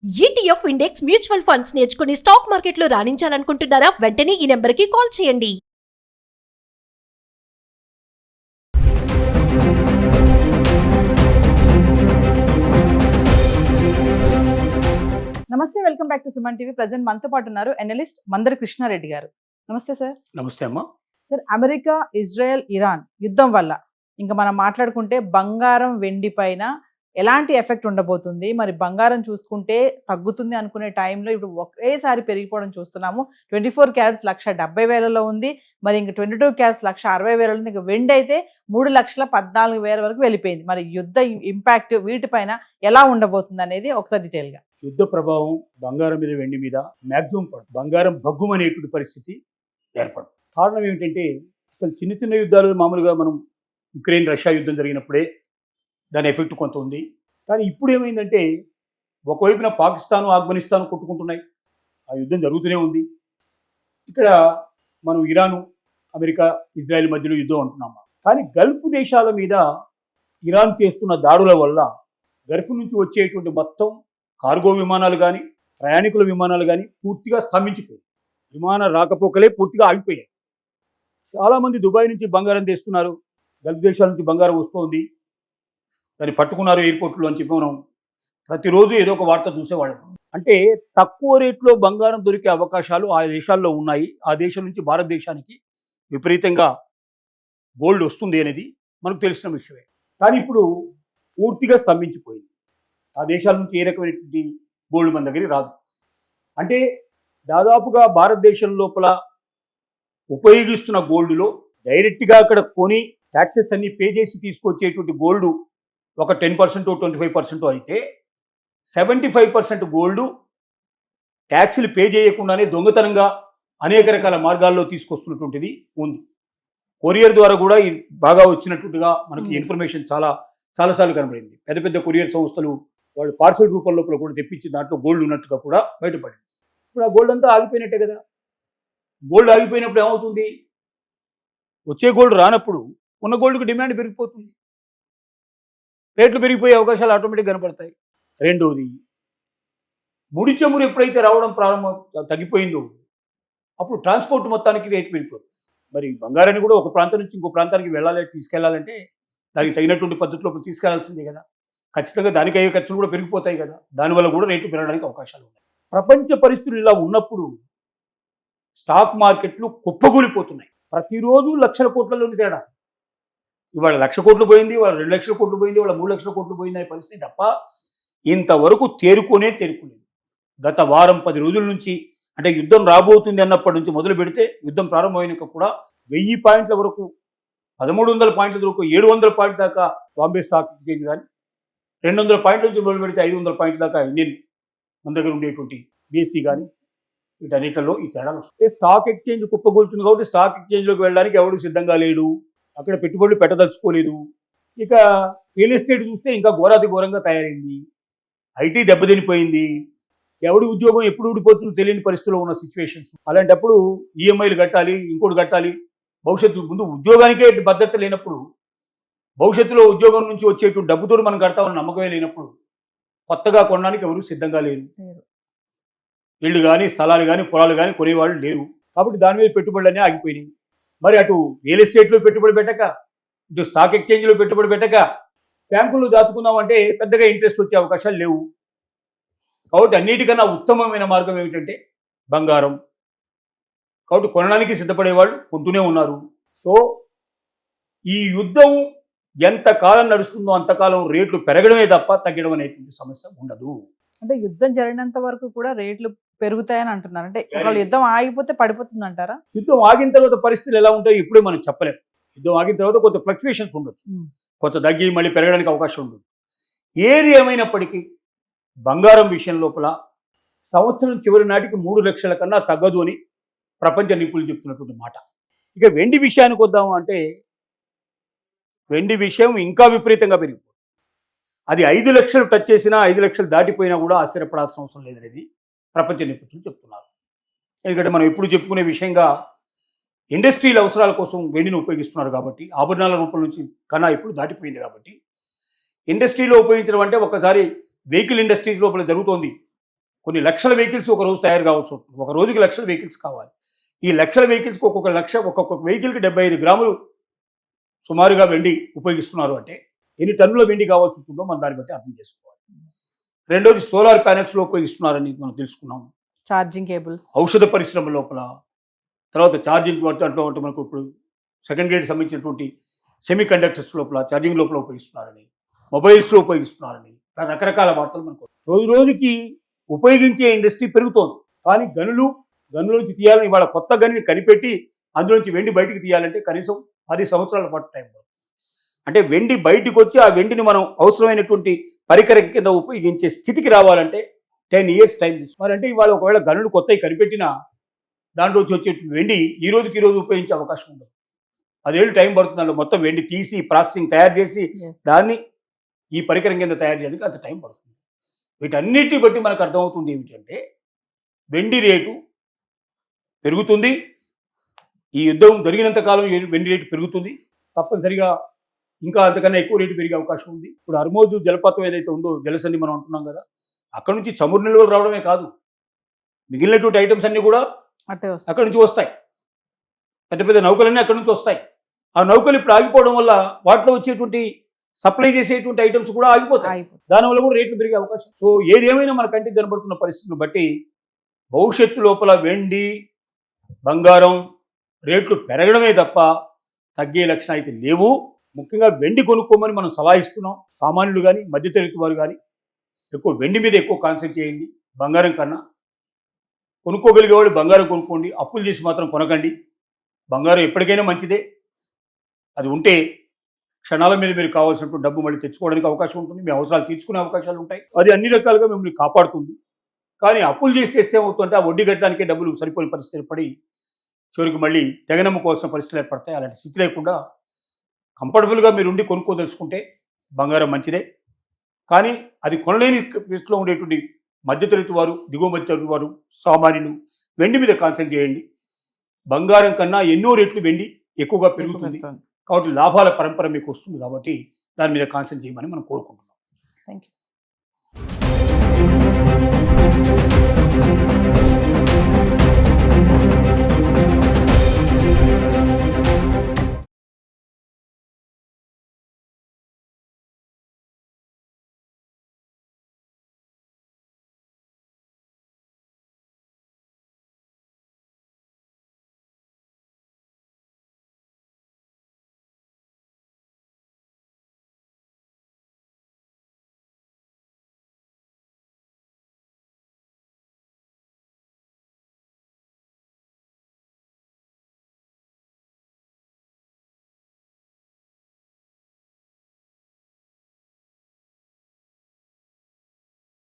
ETF index mutual funds నేర్చుకుని stock మార్కెట్లో రాణించాలనుకుంటున్నారా? వెంటనే ఈ నెంబర్కి కాల్ చేయండి. నమస్తే, welcome back to Suman TV. Present మనతో పాటు ఉన్నారు ఎనలిస్ట్ మందరి కృష్ణారెడ్డి గారు. నమస్తే సార్. నమస్తే అమ్మా. సార్, అమెరికా, ఇజ్రాయెల్, ఇరాన్ యుద్ధం వల్ల ఇంకా మనం మాట్లాడుకుంటే బంగారం, వెండి పైన ఎలాంటి ఎఫెక్ట్ ఉండబోతుంది? మరి బంగారం చూసుకుంటే తగ్గుతుంది అనుకునే టైంలో ఇప్పుడు ఒకేసారి పెరిగిపోవడం చూస్తున్నాము. 24 క్యారెట్స్ 1,70,000లో ఉంది. మరి ఇంకా 22 క్యారెట్స్ 1,60,000 ఉంది. ఇంకా వెండి అయితే 3,14,000 వరకు వెళ్ళిపోయింది. మరి యుద్ధ ఇంపాక్ట్ వీటిపైన ఎలా ఉండబోతుంది అనేది ఒకసారి డీటెయిల్గా. యుద్ధ ప్రభావం బంగారం మీద, వెండి మీద మ్యాక్సిమం పడదు. బంగారం భగ్గుమనేటువంటి పరిస్థితి ఏర్పడదు. కారణం ఏమిటంటే అసలు చిన్న చిన్న యుద్ధాలు మామూలుగా మనం యుక్రెయిన్ రష్యా యుద్ధం జరిగినప్పుడే దాని ఎఫెక్ట్ కొంత ఉంది. కానీ ఇప్పుడు ఏమైందంటే ఒకవైపున పాకిస్తాను, ఆఫ్ఘనిస్తాను కొట్టుకుంటున్నాయి, ఆ యుద్ధం జరుగుతూనే ఉంది. ఇక్కడ మనం ఇరాను, అమెరికా, ఇజ్రాయెల్ మధ్యలో యుద్ధం అంటున్నాము. కానీ గల్ఫ్ దేశాల మీద ఇరాన్ చేస్తున్న దాడుల వల్ల గల్ఫ్ నుంచి వచ్చేటువంటి మొత్తం కార్గో విమానాలు కానీ, ప్రయాణికుల విమానాలు కానీ పూర్తిగా స్తంభించిపోయాయి. విమాన రాకపోకలే పూర్తిగా ఆగిపోయాయి. చాలామంది దుబాయ్ నుంచి బంగారం తెస్తున్నారు, గల్ఫ్ దేశాల నుంచి బంగారం వస్తుంది, దాన్ని పట్టుకున్నారు ఎయిర్పోర్ట్లో అని చెప్పి మనం ప్రతిరోజు ఏదో ఒక వార్త చూసేవాళ్ళం. అంటే తక్కువ రేట్లో బంగారం దొరికే అవకాశాలు ఆ దేశాల్లో ఉన్నాయి. ఆ దేశం నుంచి భారతదేశానికి విపరీతంగా గోల్డ్ వస్తుంది అనేది మనకు తెలిసిన విషయమే. కానీ ఇప్పుడు పూర్తిగా స్తంభించిపోయింది. ఆ దేశాల నుంచి ఏ రకమైనటువంటి గోల్డ్ మన దగ్గరికి రాదు. అంటే దాదాపుగా భారతదేశం లోపల ఉపయోగిస్తున్న గోల్డ్లో డైరెక్ట్గా అక్కడ కొని ట్యాక్సెస్ అన్ని పే చేసి తీసుకొచ్చేటువంటి గోల్డ్ ఒక 10% 25% అయితే 75% గోల్డ్ ట్యాక్సులు పే చేయకుండానే దొంగతనంగా అనేక రకాల మార్గాల్లో తీసుకొస్తున్నటువంటిది ఉంది. కొరియర్ ద్వారా కూడా బాగా వచ్చినట్టుగా మనకి ఇన్ఫర్మేషన్ చాలాసార్లు కనబడింది. పెద్ద పెద్ద కొరియర్ సంస్థలు వాళ్ళు పార్సల్ రూపంలో కూడా తెప్పించి దాంట్లో గోల్డ్ ఉన్నట్టుగా కూడా బయటపడింది. ఇప్పుడు ఆ గోల్డ్ అంతా ఆగిపోయినట్టే కదా. గోల్డ్ ఆగిపోయినప్పుడు ఏమవుతుంది? వచ్చే గోల్డ్ రానప్పుడు ఉన్న గోల్డ్కి డిమాండ్ పెరిగిపోతుంది, రేట్లు పెరిగిపోయే అవకాశాలు ఆటోమేటిక్గా కనపడతాయి. రెండవది, ముడి చమురు ఎప్పుడైతే రావడం తగ్గిపోయిందో అప్పుడు ట్రాన్స్పోర్ట్ మొత్తానికి రేటు పెరిగిపోతుంది. మరి బంగారాన్ని కూడా ఒక ప్రాంతం నుంచి ఇంకో ప్రాంతానికి తీసుకెళ్లాలంటే దానికి తగినటువంటి పద్ధతిలో తీసుకెళ్లాల్సిందే కదా. ఖచ్చితంగా దానికి అయ్యే ఖర్చులు కూడా పెరిగిపోతాయి కదా. దానివల్ల కూడా రేట్లు పెరగడానికి అవకాశాలు ఉన్నాయి. ప్రపంచ పరిస్థితులు ఇలా ఉన్నప్పుడు స్టాక్ మార్కెట్లు కుప్పగూలిపోతున్నాయి. ప్రతిరోజు లక్షల కోట్లలోని తేడా. ఇవాళ 1,00,000 కోట్లు పోయింది, ఇవాళ 2,00,000 కోట్లు పోయింది, ఇవాళ 3,00,000 కోట్లు పోయింది అనే పరిస్థితి తప్ప ఇంతవరకు తేరుకోలేదు. గత వారం 10 రోజుల నుంచి, అంటే యుద్ధం రాబోతుంది అన్నప్పటి నుంచి మొదలు పెడితే యుద్ధం ప్రారంభమైనాక కూడా 1000 పాయింట్ల వరకు, 1,300 పాయింట్ల వరకు, 700 పాయింట్ల దాకా బాంబే స్టాక్ ఎక్స్చేంజ్ కానీ, 200 పాయింట్ల నుంచి మొదలు పెడితే 500 పాయింట్ల దాకా ఇండియన్ మన దగ్గర ఉండేటువంటి BSE కానీ, వీటన్నిటిలో ఈ తేడాలు వస్తాయి. స్టాక్ ఎక్స్చేంజ్ కుప్పగొలుతుంది కాబట్టి స్టాక్ ఎక్స్చేంజ్లోకి వెళ్ళడానికి ఎవరు సిద్ధంగా లేడు, అక్కడ పెట్టుబడులు పెట్టదలుచుకోలేదు. ఇక రియల్ ఎస్టేట్ చూస్తే ఇంకా ఘోరాతి ఘోరంగా తయారైంది. IT దెబ్బతినిపోయింది. ఎవడి ఉద్యోగం ఎప్పుడు ఊడిపోతుందో తెలియని పరిస్థితిలో ఉన్న సిచ్యువేషన్స్. అలాంటప్పుడు EMIలు కట్టాలి, ఇంకోటి కట్టాలి. భవిష్యత్తు ముందు ఉద్యోగానికే భద్రత లేనప్పుడు, భవిష్యత్తులో ఉద్యోగం నుంచి వచ్చేటువంటి డబ్బుతో మనం కడతామన్న నమ్మకమే లేనప్పుడు కొత్తగా కొనడానికి ఎవరు సిద్ధంగా లేరు. ఇళ్ళు కానీ, స్థలాలు కానీ, పొలాలు కానీ కొనేవాళ్ళు లేరు. కాబట్టి దాని మీద పెట్టుబడులన్నీ ఆగిపోయినాయి. మరి అటు రియల్ ఎస్టేట్లో పెట్టుబడి పెట్టక, ఇటు స్టాక్ ఎక్స్చేంజ్లో పెట్టుబడి పెట్టక, బ్యాంకుల్లో దాచుకుందామంటే పెద్దగా ఇంట్రెస్ట్ వచ్చే అవకాశాలు లేవు. కాబట్టి అన్నిటికన్నా ఉత్తమమైన మార్గం ఏమిటంటే బంగారం. కాబట్టి కొనడానికి సిద్ధపడేవాళ్ళు కొంటూనే ఉన్నారు. సో ఈ యుద్ధం ఎంతకాలం నడుస్తుందో అంతకాలం రేట్లు పెరగడమే తప్ప తగ్గడం అనేటువంటి సమస్య ఉండదు. అంటే యుద్ధం జరిగినంత వరకు కూడా రేట్లు పెరుగుతాయని అంటున్నారు. అంటే ఒకవేళ యుద్ధం ఆగిపోతే పడిపోతుంది అంటారా? యుద్ధం ఆగిన తర్వాత పరిస్థితులు ఎలా ఉంటాయో ఇప్పుడే మనం చెప్పలేము. యుద్ధం ఆగిన తర్వాత కొంత ఫ్లక్చువేషన్స్ ఉండొచ్చు, కొంత తగ్గి మళ్ళీ పెరగడానికి అవకాశం ఉండదు. ఏది ఏమైనప్పటికీ బంగారం విషయం లోపల సంవత్సరం చివరి నాటికి 3 లక్షల కన్నా తగ్గదు అని ప్రపంచ నిపుణులు చెప్తున్నటువంటి మాట. ఇక వెండి విషయానికి వద్దాము అంటే వెండి విషయం ఇంకా విపరీతంగా పెరిగిపోతుంది. అది 5 లక్షలు టచ్ చేసినా, 5 లక్షలు దాటిపోయినా కూడా ఆశ్చర్యపడాల్సిన అవసరం లేదనేది ప్రపంచ నిపుణులు చెప్తున్నారు. ఎందుకంటే మనం ఎప్పుడు చెప్పుకునే విషయంగా ఇండస్ట్రియల్ అవసరాల కోసం వెండిని ఉపయోగిస్తున్నారు కాబట్టి, ఆభరణాల రూపం నుంచి కన్నా ఇప్పుడు దాటిపోయింది కాబట్టి ఇండస్ట్రీలో ఉపయోగించడం అంటే ఒకసారి వెహికల్ ఇండస్ట్రీస్ లోపల జరుగుతోంది. కొన్ని లక్షల వెహికల్స్ ఒక రోజు తయారు కావాల్సి ఉంటుంది. ఒక రోజుకి లక్షల వెహికల్స్ కావాలి. ఈ లక్షల వెహికల్స్కి ఒక్కొక్క వెహికల్కి 75 గ్రాములు సుమారుగా వెండి ఉపయోగిస్తున్నారు అంటే ఎన్ని టన్నుల వెండి కావాల్సి ఉంటుందో మనం దాన్ని బట్టి అర్థం చేసుకోవాలి. రెండోది సోలార్ ప్యానెల్స్లో ఉపయోగిస్తున్నారని మనం తెలుసుకున్నాం. ఛార్జింగ్ కేబుల్స్, ఔషధ పరిశ్రమ లోపల, తర్వాత ఛార్జింగ్ దాంట్లో అంటే మనకు ఇప్పుడు సెకండ్ గ్రేడ్ సంబంధించినటువంటి సెమీ కండక్టర్స్ లోపల ఛార్జింగ్ లోపల ఉపయోగిస్తున్నారని, మొబైల్స్లో ఉపయోగిస్తున్నారని రకరకాల వార్తలు మనకు రోజు రోజుకి ఉపయోగించే ఇండస్ట్రీ పెరుగుతోంది. కానీ గనులోంచి తీయాలని ఇవాళ కొత్త గనిని కనిపెట్టి అందులోంచి వెండి బయటికి తీయాలంటే కనీసం 10 సంవత్సరాల పాటు టైం పడుతుంది. అంటే వెండి బయటికి వచ్చి ఆ వెండిని మనం అవసరమైనటువంటి పరికరం కింద ఉపయోగించే స్థితికి రావాలంటే 10 years టైం తీసుకు. మరి అంటే ఇవాళ ఒకవేళ గనులు కొత్తవి కనిపెట్టినా దాంట్లోంచి వచ్చే వెండి ఈ రోజుకి ఉపయోగించే అవకాశం ఉండదు. 10 ఏళ్ళు టైం పడుతుంది. దాంట్లో మొత్తం వెండి తీసి ప్రాసెసింగ్ తయారు చేసి దాన్ని ఈ పరికరం కింద తయారు చేయడానికి అంత టైం పడుతుంది. వీటన్నిటిని బట్టి మనకు అర్థమవుతుంది ఏమిటంటే వెండి రేటు పెరుగుతుంది. ఈ యుద్ధం జరిగినంత కాలం వెండి రేటు పెరుగుతుంది. తప్పనిసరిగా ఇంకా అంతకన్నా ఎక్కువ రేటు పెరిగే అవకాశం ఉంది. ఇప్పుడు హర్మోజు జలపాతం ఏదైతే ఉందో, జలసంధి మనం అంటున్నాం కదా, అక్కడ నుంచి చమురు నిల్వలు రావడమే కాదు, మిగిలినటువంటి ఐటమ్స్ అన్నీ కూడా అక్కడి నుంచి వస్తాయి. పెద్ద పెద్ద నౌకలన్నీ అక్కడి నుంచి వస్తాయి. ఆ నౌకలు ఇప్పుడు ఆగిపోవడం వల్ల వాటిలో వచ్చేటువంటి సప్లై చేసేటువంటి ఐటమ్స్ కూడా ఆగిపోతాయి. దానివల్ల కూడా రేట్లు పెరిగే అవకాశం. సో ఏదేమైనా మన కంటికి కనబడుతున్న పరిస్థితులను బట్టి భవిష్యత్తు లోపల వెండి, బంగారం రేట్లు పెరగడమే తప్ప తగ్గే లక్షణాలు అయితే లేవు. ముఖ్యంగా వెండి కొనుక్కోమని మనం సలహా ఇస్తున్నాం. సామాన్యులు కానీ మధ్యతరగతి వారు కానీ ఎక్కువ వెండి మీద ఎక్కువ కాన్సన్ట్రేట్ చేయండి. బంగారం కన్నా కొనుక్కోగలిగేవాడు బంగారం కొనుక్కోండి. అప్పులు చేసి మాత్రం కొనకండి. బంగారం ఎప్పటికైనా మంచిదే. అది ఉంటే క్షణాల మీద మీరు కావాల్సినటువంటి డబ్బు మళ్ళీ తెచ్చుకోవడానికి అవకాశం ఉంటుంది. మీ అవసరాలు తీర్చుకునే అవకాశాలు ఉంటాయి. అది అన్ని రకాలుగా మిమ్మల్ని కాపాడుతుంది. కానీ అప్పులు చేసి తెస్తే ఏమవుతుందంటే ఆ వడ్డీ కట్టడానికే డబ్బులు సరిపోయిన పరిస్థితి ఏర్పడి చివరికి మళ్ళీ తెగనమ్ముకోవాల్సిన పరిస్థితులు ఏర్పడతాయి. అలాంటి స్థితి లేకుండా కంఫర్టబుల్గా మీరు ఉండి కొనుక్కోదలుచుకుంటే బంగారం మంచిదే. కానీ అది కొనలేని పరిస్థితిలో ఉండేటువంటి మధ్యతరగతి వారు, దిగువ మధ్యతరగతి వారు, సామాన్యులు వెండి మీద కాన్సన్ట్రేట్ చేయండి. బంగారం కన్నా ఎన్నో రెట్లు వెండి ఎక్కువగా పెరుగుతుంది. కాబట్టి లాభాల పరంపర మీకు వస్తుంది. కాబట్టి దాని మీద కాన్సన్ట్రేట్ చేయమని మనం కోరుకుంటున్నాం. Thank you.